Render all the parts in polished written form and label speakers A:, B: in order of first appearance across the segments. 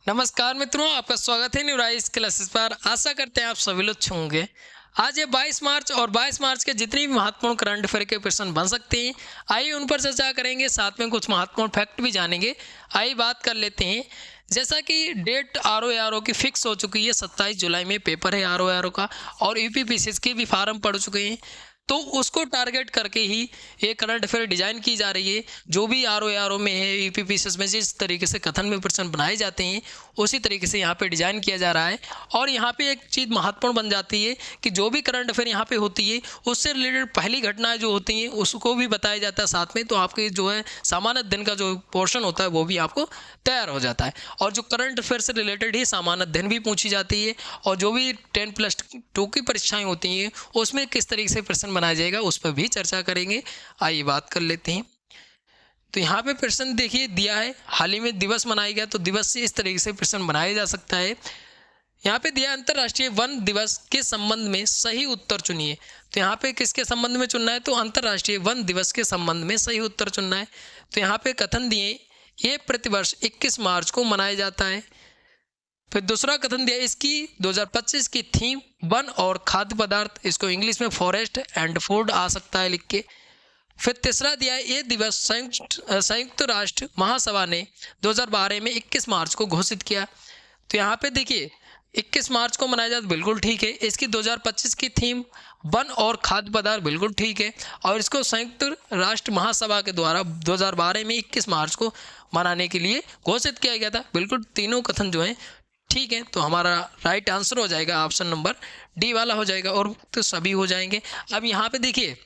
A: नमस्कार मित्रों, आपका स्वागत है न्यूराइज क्लासेस पर। आशा करते हैं आप सभी लोग अच्छे होंगे। आज है 22 मार्च और 22 मार्च के जितनी भी महत्वपूर्ण करंट अफेयर के प्रश्न बन सकते हैं, आइए उन पर चर्चा करेंगे। साथ में कुछ महत्वपूर्ण फैक्ट भी जानेंगे। आइए बात कर लेते हैं। जैसा कि डेट आरओ की फिक्स हो चुकी है, 27 जुलाई में पेपर है आरओ का, और यूपीपीसीएस के भी फार्म पड़ चुके हैं। तो उसको टारगेट करके ही ये करंट अफेयर डिजाइन की जा रही है। जो भी आरओ में है, यूपीपीसीएस में जिस तरीके से कथन में प्रश्न बनाए जाते हैं, उसी तरीके से यहाँ पे डिजाइन किया जा रहा है। और यहाँ पे एक चीज़ महत्वपूर्ण बन जाती है कि जो भी करंट अफेयर यहाँ पे होती है, उससे रिलेटेड पहली घटनाएं जो होती हैं उसको भी बताया जाता है साथ में। तो आपके जो है सामान्य दिन का जो पोर्शन होता है वो भी आपको तैयार हो जाता है। और जो करंट अफेयर से रिलेटेड ही सामान्य दिन भी पूछी जाती है, और जो भी 10+2 की परीक्षाएं होती हैं उसमें किस तरीके से प्रश्न बनाया जाएगा उस पर भी चर्चा करेंगे। आइए बात कर लेते हैं। तो यहाँ पे प्रश्न देखिए दिया है, हाल ही में दिवस मनाया गया, तो दिवस से इस तरीके से प्रश्न बनाया जा सकता है। यहाँ पे दिया अंतर्राष्ट्रीय वन दिवस के संबंध में सही उत्तर चुनिए। तो यहाँ पे किसके संबंध में चुनना है? तो अंतर्राष्ट्रीय वन दिवस के संबंध में सही उत्तर चुनना है। तो यहाँ पे कथन दिए, ये प्रतिवर्ष 21 मार्च को मनाया जाता है। फिर दूसरा कथन दिया, इसकी 2025 की थीम वन और खाद्य पदार्थ, इसको इंग्लिश में फॉरेस्ट एंड फूड आ सकता है लिख के। फिर तीसरा दिया है, ये दिवस संयुक्त राष्ट्र महासभा ने 2012 में 21 मार्च को घोषित किया। तो यहाँ पे देखिए 21 मार्च को मनाया जाता, बिल्कुल ठीक है। इसकी 2025 की थीम वन और खाद्य पदार्थ, बिल्कुल ठीक है। और इसको संयुक्त राष्ट्र महासभा के द्वारा 2012 में 21 मार्च को मनाने के लिए घोषित किया गया था। बिल्कुल तीनों कथन जो हैं ठीक है। तो हमारा राइट आंसर हो जाएगा ऑप्शन नंबर डी वाला हो जाएगा, और तो सभी हो जाएंगे। अब यहाँ पे देखिए,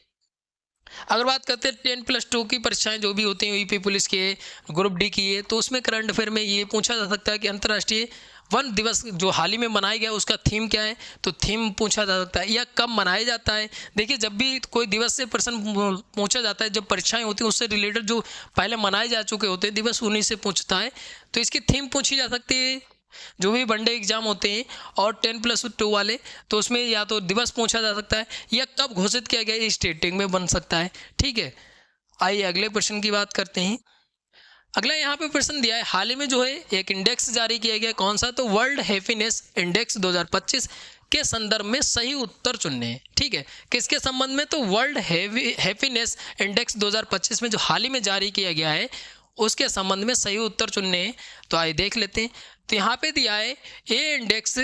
A: अगर बात करते हैं 10+2 की परीक्षाएं जो भी होती हैं, यूपी पुलिस के, ग्रुप डी की है, तो उसमें करंट अफेयर में ये पूछा जा सकता है कि अंतर्राष्ट्रीय वन दिवस जो हाल ही में मनाया गया उसका थीम क्या है। तो थीम पूछा जा सकता है, या कब मनाया जाता है। देखिए जब भी कोई दिवस से प्रश्न पूछा जाता है, जब परीक्षाएं होती हैं उससे रिलेटेड जो पहले मनाए जा चुके होते हैं दिवस, उन्हीं से पूछता है। तो इसकी थीम पूछी जा सकती है जो भी वनडे एग्जाम होते हैं और 10+2 वाले, तो उसमें या तो दिवस पूछा जा सकता है या कब घोषित किया गया, स्टेटिंग में बन सकता है। ठीक है, आइए अगले प्रश्न की बात करते हैं। अगला यहाँ पे प्रश्न दिया है, हाल ही में जो है एक इंडेक्स जारी किया गया, कौन सा? तो वर्ल्ड हैप्पीनेस इंडेक्स 2025 के संदर्भ में सही उत्तर चुनने हैं। ठीक है, किसके संबंध में? तो वर्ल्ड हैप्पीनेस इंडेक्स 2025 में जो हाल ही में जारी किया गया है उसके संबंध में सही उत्तर चुनने हैं। तो आइए देख लेते हैं। तो यहाँ पे दिया है, ये index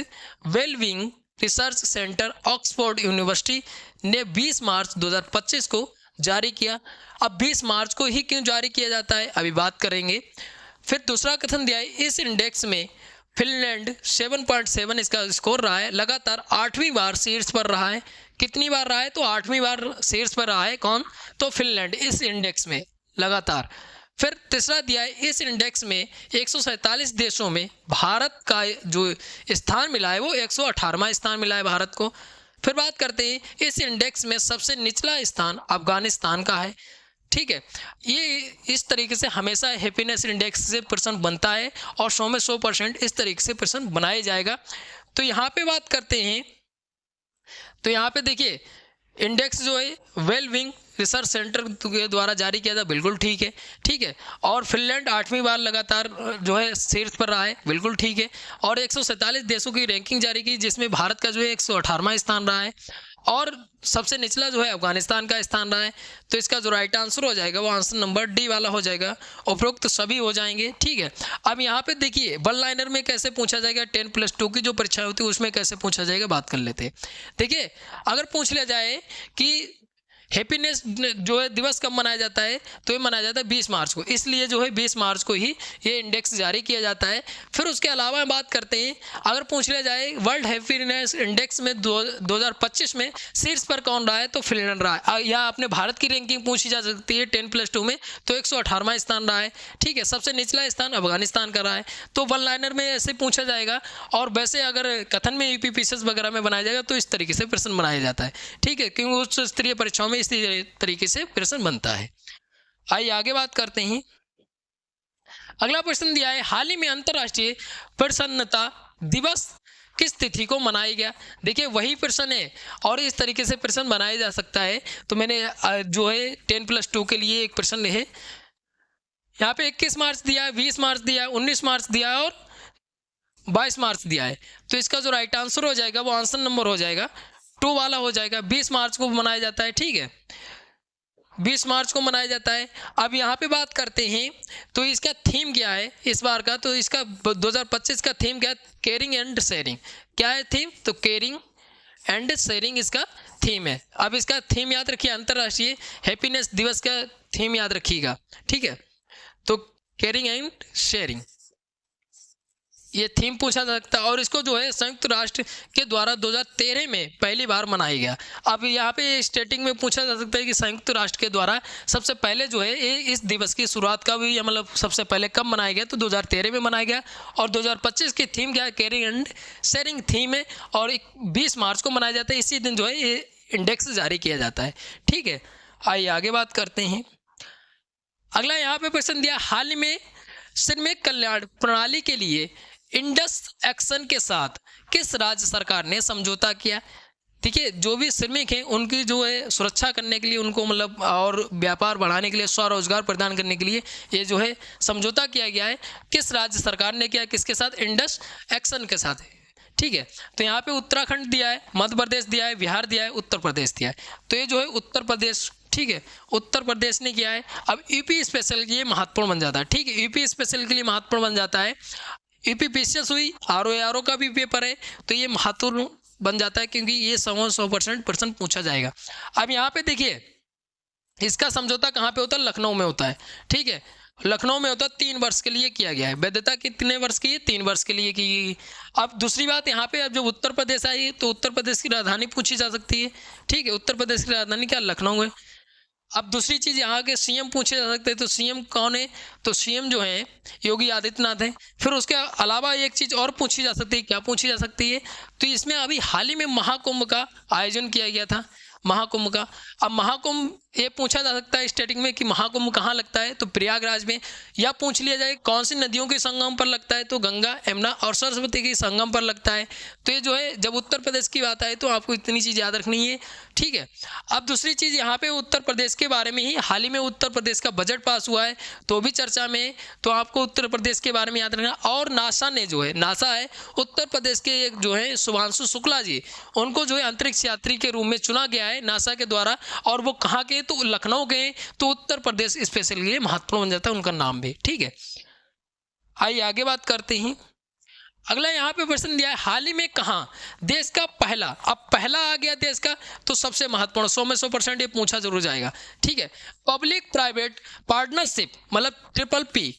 A: wellbeing research centre Oxford university ने 20 मार्च 2025 को जारी किया। अब 20 मार्च को ही क्यों जारी किया जाता है, अभी बात करेंगे। फिर दूसरा कथन दिया है, इस इंडेक्स में फिनलैंड 7.7 इसका स्कोर रहा है, लगातार 8वीं बार शीर्ष पर रहा है। कितनी बार रहा है? तो 8वीं बार शीर्ष पर रहा है। कौन? तो फिनलैंड, इस इंडेक्स में लगातार। फिर तीसरा दिया है, इस इंडेक्स में 147 देशों में भारत का जो स्थान मिला है वो 118वां स्थान मिला है भारत को। फिर बात करते हैं, इस इंडेक्स में सबसे निचला स्थान अफगानिस्तान का है। ठीक है, ये इस तरीके से हमेशा हैप्पीनेस इंडेक्स से प्रश्न बनता है, और 100 में 100% इस तरीके से प्रश्न बनाया जाएगा। तो यहाँ पे बात करते हैं, तो यहाँ पे देखिए इंडेक्स जो है वेलबींग रिसर्च सेंटर के द्वारा जारी किया था, बिल्कुल ठीक है। ठीक है, और फिनलैंड 8वीं बार लगातार जो है शीर्ष पर रहा है, बिल्कुल ठीक है। और 147 देशों की रैंकिंग जारी की जिसमें भारत का जो है 118वां स्थान रहा है, और सबसे निचला जो है अफगानिस्तान का स्थान रहा है। तो इसका जो राइट आंसर हो जाएगा वो आंसर नंबर डी वाला हो जाएगा। उपरोक्त सभी हो जाएंगे। ठीक है, अब यहाँ पे देखिए वन लाइनर में कैसे पूछा जाएगा, 10+2 की जो परीक्षा होती है उसमें कैसे पूछा जाएगा, बात कर लेते हैं। देखिए अगर पूछ लिया जाए कि हैप्पीनेस जो है दिवस कब मनाया जाता है, तो ये मनाया जाता है 20 मार्च को, इसलिए जो है 20 मार्च को ही ये इंडेक्स जारी किया जाता है। फिर उसके अलावा बात करते हैं, अगर पूछ लिया जाए वर्ल्ड हैप्पीनेस इंडेक्स में 2025 में शीर्ष पर कौन रहा है, तो फिनलैंड रहा है। या आपने भारत की रैंकिंग पूछी जा सकती है 10+2 में, तो 118वां स्थान रहा है। ठीक है, सबसे निचला स्थान अफगानिस्तान का रहा है। तो वन लाइनर में ऐसे पूछा जाएगा, और वैसे अगर कथन में यूपीपीसीएस वगैरह में बनाया जाएगा तो इस तरीके से प्रश्न बनाया जाता है। ठीक है, क्योंकि उच्च स्तरीय परीक्षाओं में इसी तरीके से प्रश्न बनता है। आइए आगे बात करते हैं। अगला प्रश्न दिया है, हाल ही में अंतर्राष्ट्रीय प्रसन्नता दिवस किस तिथि को मनाया गया? देखिए वही प्रश्न है, और इस तरीके से प्रश्न बनाया जा सकता है। तो मैंने जो है 10+2 के लिए एक प्रश्न है, यहाँ पे 21 मार्च दिया है, 20 मार्च दिया है, 19 मार्च दिया है, और 22 मार्च दिया है, तो इसका जो राइट आंसर हो जाएगा वो आंसर नंबर हो जाएगा 2 वाला हो जाएगा। 20 मार्च को मनाया जाता है, ठीक है, 20 मार्च को मनाया जाता है। अब यहाँ पे बात करते हैं तो इसका थीम क्या है इस बार का, तो इसका 2025 का थीम क्या है, केयरिंग एंड शेयरिंग। क्या है थीम, तो केयरिंग एंड शेयरिंग इसका थीम है। अब इसका थीम याद रखिए, अंतर्राष्ट्रीय हैप्पीनेस दिवस का थीम याद रखिएगा, ठीक है, तो केयरिंग एंड शेयरिंग ये थीम पूछा जा सकता है। और इसको जो है संयुक्त राष्ट्र के द्वारा 2013 में पहली बार मनाया गया। अब यहाँ पे स्टेटिंग में पूछा जा सकता है कि संयुक्त राष्ट्र के द्वारा सबसे पहले जो है इस दिवस की शुरुआत कब हुई, मतलब सबसे पहले कब मनाया गया, तो 2013 में मनाया गया। और 2025 की थीम क्या है, केयरिंग एंड शेयरिंग थीम है, और 20 मार्च को मनाया जाता है। इसी दिन जो है ये इंडेक्स जारी किया जाता है, ठीक है। आइए आगे बात करते हैं। अगला यहाँ पे प्रश्न दिया, हाल ही में श्रमिक कल्याण प्रणाली के लिए इंडस एक्शन के साथ किस राज्य सरकार ने समझौता किया। ठीक है, जो भी श्रमिक हैं उनकी जो है सुरक्षा करने के लिए, उनको मतलब और व्यापार बढ़ाने के लिए, स्वरोजगार प्रदान करने के लिए ये जो है समझौता किया गया है। किस राज्य सरकार ने किया, किसके साथ, इंडस एक्शन के साथ, ठीक है। तो यहाँ पे उत्तराखंड दिया है, मध्य प्रदेश दिया है, बिहार दिया है, उत्तर प्रदेश दिया है। तो ये जो है उत्तर प्रदेश, ठीक है, उत्तर प्रदेश ने किया है। अब यूपी स्पेशल ये महत्वपूर्ण बन जाता है, ठीक है, यूपी स्पेशल के लिए महत्वपूर्ण बन जाता है। यूपी पीसीएस हुई, आरओ का भी पेपर है, तो ये महत्वपूर्ण बन जाता है क्योंकि ये 100% प्रश्न पूछा जाएगा। अब यहाँ पे देखिए इसका समझौता कहाँ पे होता है, लखनऊ में होता है, ठीक है, लखनऊ में होता है, 3 वर्ष के लिए किया गया है। वैधता कितने वर्ष की है, 3 वर्ष के लिए की गई। अब दूसरी बात यहाँ पे, अब जब उत्तर प्रदेश आई तो उत्तर प्रदेश की राजधानी पूछी जा सकती है, ठीक है, उत्तर प्रदेश की राजधानी क्या, लखनऊ है। अब दूसरी चीज़ यहाँ के सीएम पूछे जा सकते हैं, तो सीएम कौन है, तो सीएम जो है योगी आदित्यनाथ है। फिर उसके अलावा एक चीज़ और पूछी जा सकती है, क्या पूछी जा सकती है, तो इसमें अभी हाल ही में महाकुंभ का आयोजन किया गया था, महाकुंभ का। अब महाकुंभ ये पूछा जा सकता है स्टार्टिंग में कि महाकुंभ कहाँ लगता है, तो प्रयागराज में। या पूछ लिया जाए कौन सी नदियों के संगम पर लगता है, तो गंगा, यमुना और सरस्वती के संगम पर लगता है। तो ये जो है जब उत्तर प्रदेश की बात आए तो आपको इतनी चीज़ याद रखनी है, ठीक है। अब दूसरी चीज़ यहाँ पे उत्तर प्रदेश के बारे में ही, हाल ही में उत्तर प्रदेश का बजट पास हुआ है तो भी चर्चा में, तो आपको उत्तर प्रदेश के बारे में याद रखना। और नासा ने जो है, नासा है उत्तर प्रदेश के एक जो है शुभांशु शुक्ला जी, उनको जो है अंतरिक्ष यात्री के रूप में चुना गया है नासा के द्वारा। और वो कहाँ के, तो लखनऊ के, तो उत्तर प्रदेश स्पेशल के लिए महत्वपूर्ण बन जाता है उनका नाम भी, ठीक है। आइए आगे बात करते हैं। अगला यहाँ पे प्रश्न दिया है, हाल ही में कहाँ देश का पहला, अब पहला आ गया देश का तो सबसे महत्वपूर्ण, 100 में 100% ये पूछा जरूर जाएगा, ठीक है, पब्लिक प्राइवेट पार्टनरशिप मतलब PPP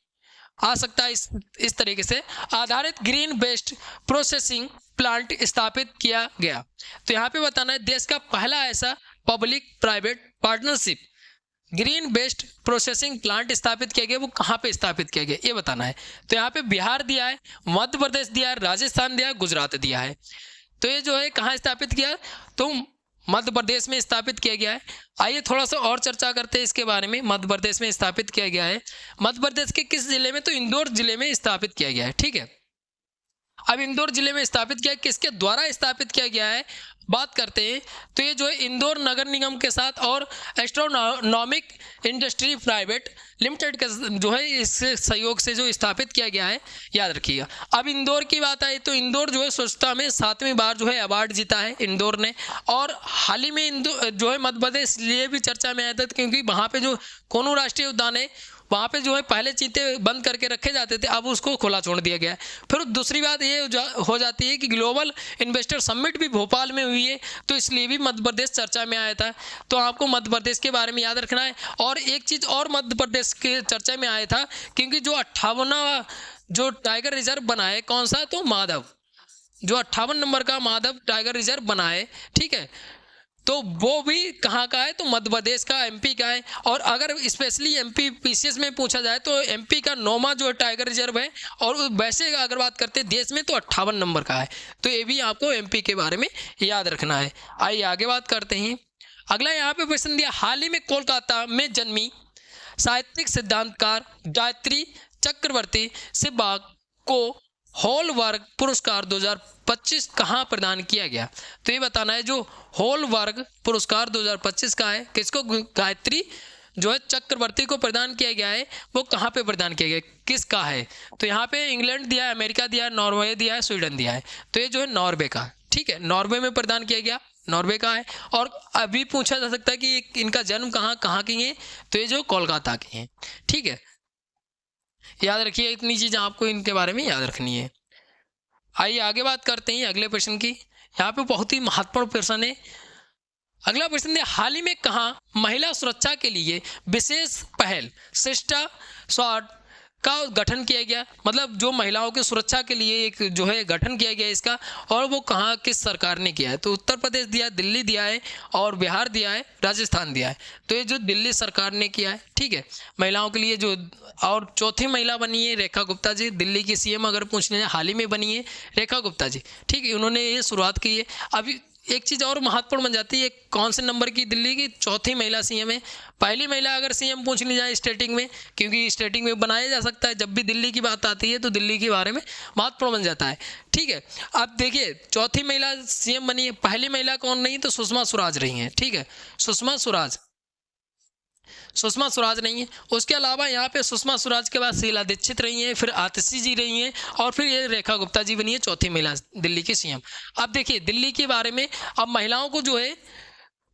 A: आ सकता है इस तरीके से, आधारित ग्रीन बेस्ड प्रोसेसिंग प्लांट स्थापित किया गया। तो यहाँ पे बताना है देश का पहला ऐसा public private partnership green based processing plant स्थापित किया गया, वो कहाँ पे स्थापित किया गया ये बताना है। तो यहाँ पे बिहार दिया है, मध्य प्रदेश दिया है, राजस्थान दिया है, गुजरात दिया है। तो ये जो है कहाँ स्थापित किया, तो मध्य प्रदेश में स्थापित किया गया है। आइए थोड़ा सा और चर्चा करते हैं इसके बारे में। मध्य प्रदेश में स्थापित किया गया है, मध्य प्रदेश के किस जिले में, तो इंदौर जिले में स्थापित किया गया है, ठीक है। अब इंदौर जिले में स्थापित किया, किसके द्वारा स्थापित किया गया है बात करते हैं, तो ये जो है इंदौर नगर निगम के साथ और एस्ट्रोनॉमिक इंडस्ट्री प्राइवेट लिमिटेड का जो है इससे सहयोग से जो स्थापित किया गया है, याद रखिएगा। अब इंदौर की बात आई तो इंदौर जो है स्वच्छता में 7वीं बार जो है अवार्ड जीता है इंदौर ने। और हाल ही में इंदौर जो है मध्य प्रदेश लिए भी चर्चा में आया था क्योंकि वहाँ पे जो कोनू राष्ट्रीय उद्यान है वहाँ पे जो है पहले चीते बंद करके रखे जाते थे, अब उसको खुला छोड़ दिया गया है। फिर दूसरी बात ये हो जाती है कि ग्लोबल इन्वेस्टर समिट भी भोपाल में हुई है, तो इसलिए भी मध्य प्रदेश चर्चा में आया था। तो आपको मध्य प्रदेश के बारे में याद रखना है। और एक चीज़ और मध्य प्रदेश के चर्चा में आया था क्योंकि जो 58वां जो टाइगर रिजर्व बना है, कौन सा, तो माधव, जो 58 नंबर का माधव टाइगर रिजर्व बना है, ठीक है, तो वो भी कहाँ का है, तो मध्य प्रदेश का, MP का है। और अगर स्पेशली MP PCS में पूछा जाए तो MP का 9वां जो है टाइगर रिजर्व है। और वैसे अगर बात करते हैं देश में तो 58 नंबर का है। तो ये भी आपको MP के बारे में याद रखना है। आइए आगे बात करते हैं। अगला यहाँ पे प्रश्न दिया, हाल ही में कोलकाता में जन्मी साहित्यिक सिद्धांतकार गायत्री चक्रवर्ती सेहवाग को हॉलवर्ग पुरस्कार 2025 कहाँ प्रदान किया गया। तो ये बताना है जो हॉलवर्ग पुरस्कार 2025 का है, किसको, गायत्री जो है चक्रवर्ती को प्रदान किया गया है वो कहाँ पे प्रदान किया गया है, किसका है? तो यहाँ पे इंग्लैंड दिया है, अमेरिका दिया है, नॉर्वे दिया है, स्वीडन दिया है। तो ये जो है नॉर्वे का, ठीक है, नॉर्वे में प्रदान किया गया, नॉर्वे का है। और अभी पूछा जा सकता है कि इनका जन्म कहाँ की है, तो ये जो कोलकाता की हैं, ठीक है। याद रखिए, इतनी चीज़ आपको इनके बारे में याद रखनी है। आइए आगे बात करते हैं अगले प्रश्न की। यहाँ पे बहुत ही महत्वपूर्ण प्रश्न है। अगला प्रश्न है, हाल ही में कहाँ महिला सुरक्षा के लिए विशेष पहल सिस्टर स्वाड का गठन किया गया? मतलब जो महिलाओं की सुरक्षा के लिए एक जो है गठन किया गया इसका, और वो कहाँ किस सरकार ने किया है? तो उत्तर प्रदेश दिया है, दिल्ली दिया है, और बिहार दिया है, राजस्थान दिया है। तो ये जो दिल्ली सरकार ने किया है, ठीक है, महिलाओं के लिए जो। और चौथी महिला बनी है रेखा गुप्ता जी, दिल्ली की सीएम अगर पूछने जाए हाल ही में बनी है रेखा गुप्ता जी, ठीक है, उन्होंने ये शुरुआत की है। अभी एक चीज़ और महत्वपूर्ण बन जाती है, कौन से नंबर की? दिल्ली की चौथी महिला सीएम है। पहली महिला अगर सीएम पूछ ली जाए स्टेटिंग में, क्योंकि स्टेटिंग में बनाया जा सकता है, जब भी दिल्ली की बात आती है तो दिल्ली के बारे में महत्वपूर्ण बन जाता है, ठीक है। अब देखिए, चौथी महिला सीएम बनी है, पहली महिला कौन नहीं, तो सुषमा स्वराज रही हैं, ठीक है, सुषमा स्वराज नहीं है। उसके अलावा यहाँ पे सुषमा स्वराज के बाद शीला दीक्षित रही हैं, फिर आतिशी जी रही हैं, और फिर ये रेखा गुप्ता जी बनी है चौथी महिला दिल्ली की सीएम। अब देखिए दिल्ली के बारे में, अब महिलाओं को जो है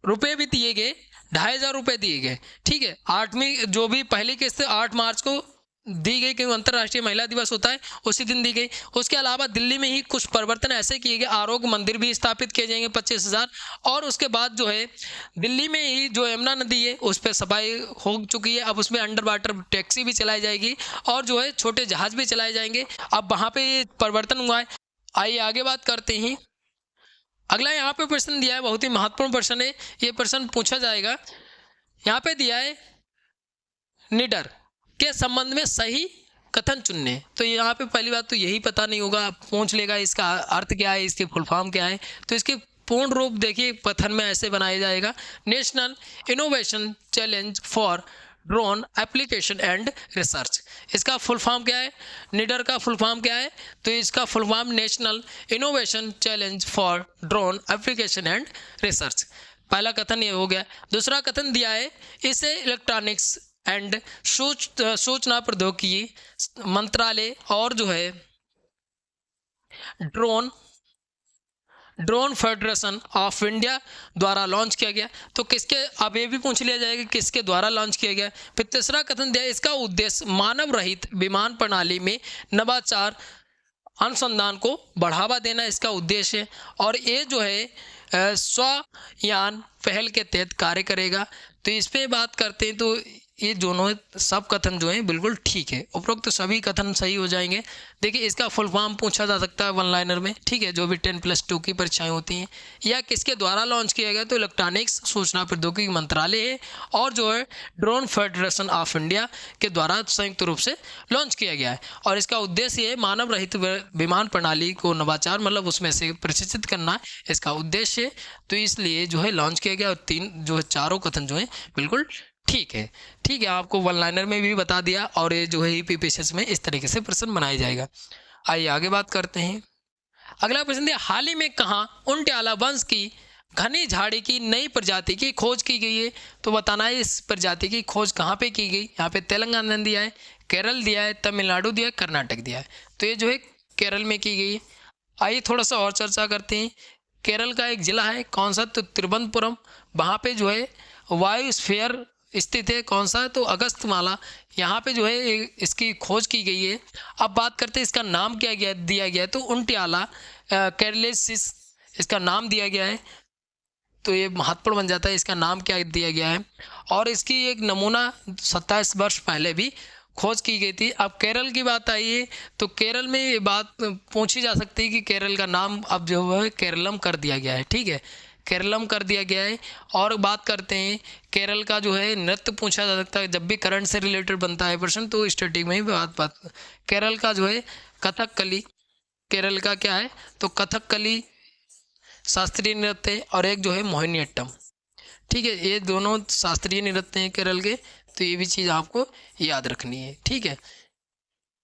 A: रुपए भी दिए गए, 2500 रुपये दिए गए, ठीक है। 8वीं जो भी पहली किस्त 8 मार्च को दी गई, क्योंकि अंतर्राष्ट्रीय महिला दिवस होता है उसी दिन दी गई। उसके अलावा दिल्ली में ही कुछ परिवर्तन ऐसे किए गए, आरोग्य मंदिर भी स्थापित किए जाएंगे 25,000। और उसके बाद जो है दिल्ली में ही जो यमुना नदी है उस पर सफाई हो चुकी है, अब उसमें अंडर वाटर टैक्सी भी चलाई जाएगी, और जो है छोटे जहाज भी चलाए जाएंगे। अब वहाँ पे ये परिवर्तन हुआ है। आइए आगे बात करते हैं। अगला यहाँ पे प्रश्न दिया है, बहुत ही महत्वपूर्ण प्रश्न है, ये प्रश्न पूछा जाएगा। यहाँ पे दिया है, निडर के संबंध में सही कथन चुनने। तो यहाँ पे पहली बात तो यही पता नहीं होगा, पूछ लेगा इसका अर्थ क्या है, इसकी फुल फॉर्म क्या है। तो इसके पूर्ण रूप देखिए कथन में ऐसे बनाया जाएगा, national innovation challenge for drone application and research. इसका फुल फॉर्म क्या है, निडर का फुल फॉर्म क्या है? तो इसका full form national innovation challenge for drone application and research. पहला कथन ये हो गया। दूसरा कथन दिया है, इसे इलेक्ट्रॉनिक्स एंड सूचना प्रौद्योगिकी मंत्रालय और जो है ड्रोन फेडरेशन ऑफ इंडिया द्वारा लॉन्च किया गया। तो किसके, अब ये भी पूछ लिया जाएगा किसके द्वारा लॉन्च किया गया। फिर तीसरा कथन दिया, इसका उद्देश्य मानव रहित विमान प्रणाली में नवाचार अनुसंधान को बढ़ावा देना इसका उद्देश्य है, और ये जो है स्वयान पहल के तहत कार्य करेगा। तो इस पे बात करते हैं, तो ये दोनों सब कथन जो हैं बिल्कुल ठीक है, उपरोक्त तो सभी कथन सही हो जाएंगे। देखिए इसका फुल फॉर्म पूछा जा सकता है 1 लाइनर में, ठीक है, जो भी 10+2 की परीक्षाएं होती हैं। या किसके द्वारा लॉन्च किया गया, तो इलेक्ट्रॉनिक्स सूचना प्रौद्योगिकी मंत्रालय है, और जो है ड्रोन फेडरेशन ऑफ इंडिया के द्वारा संयुक्त रूप से लॉन्च किया गया है। और इसका उद्देश्य ये मानव रहित विमान प्रणाली को नवाचार, मतलब उसमें से प्रशिक्षित करना इसका उद्देश्य है। तो इसलिए जो है लॉन्च किया गया, और 3 जो है चारों कथन जो है बिल्कुल ठीक है, ठीक है। आपको 1 लाइनर में भी बता दिया, और ये जो है यूपीपीएससी में इस तरीके से प्रश्न बनाया जाएगा। आइए आगे बात करते हैं। अगला प्रश्न है, हाल ही में कहाँ उंटियाला वंश की घनी झाड़ी की नई प्रजाति की खोज की गई है? तो बताना है इस प्रजाति की खोज कहाँ पे की गई। यहाँ पे तेलंगाना दिया है, केरल दिया है, तमिलनाडु दिया है, कर्नाटक दिया है। तो ये जो है केरल में की गई है। आइए थोड़ा सा और चर्चा करते हैं। केरल का एक जिला है, कौन सा, तो तिरुवनंतपुरम। वहाँ पे जो है वायुस्फीयर स्थित है, कौन सा, तो अगस्तमाला। यहाँ पे जो है इसकी खोज की गई है। अब बात करते हैं इसका नाम क्या दिया गया है, तो उंटियाला कैरलेसिस इसका नाम दिया गया है। तो ये महत्वपूर्ण बन जाता है, इसका नाम क्या दिया गया है। और इसकी एक नमूना 27 वर्ष पहले भी खोज की गई थी। अब केरल की बात आई है, तो केरल में ये बात पूछी जा सकती है कि केरल का नाम अब जो है केरलम कर दिया गया है, ठीक है, केरलम कर दिया गया है। और बात करते हैं केरल का जो है नृत्य पूछा जा सकता है, जब भी करंट से रिलेटेड बनता है प्रश्न तो स्टैटिक में ही बात केरल का जो है कथकली, केरल का क्या है, तो कथकली शास्त्रीय नृत्य है, और एक जो है मोहिनीअट्टम, ठीक है, ये दोनों शास्त्रीय नृत्य हैं केरल के। तो ये भी चीज़ आपको याद रखनी है, ठीक है।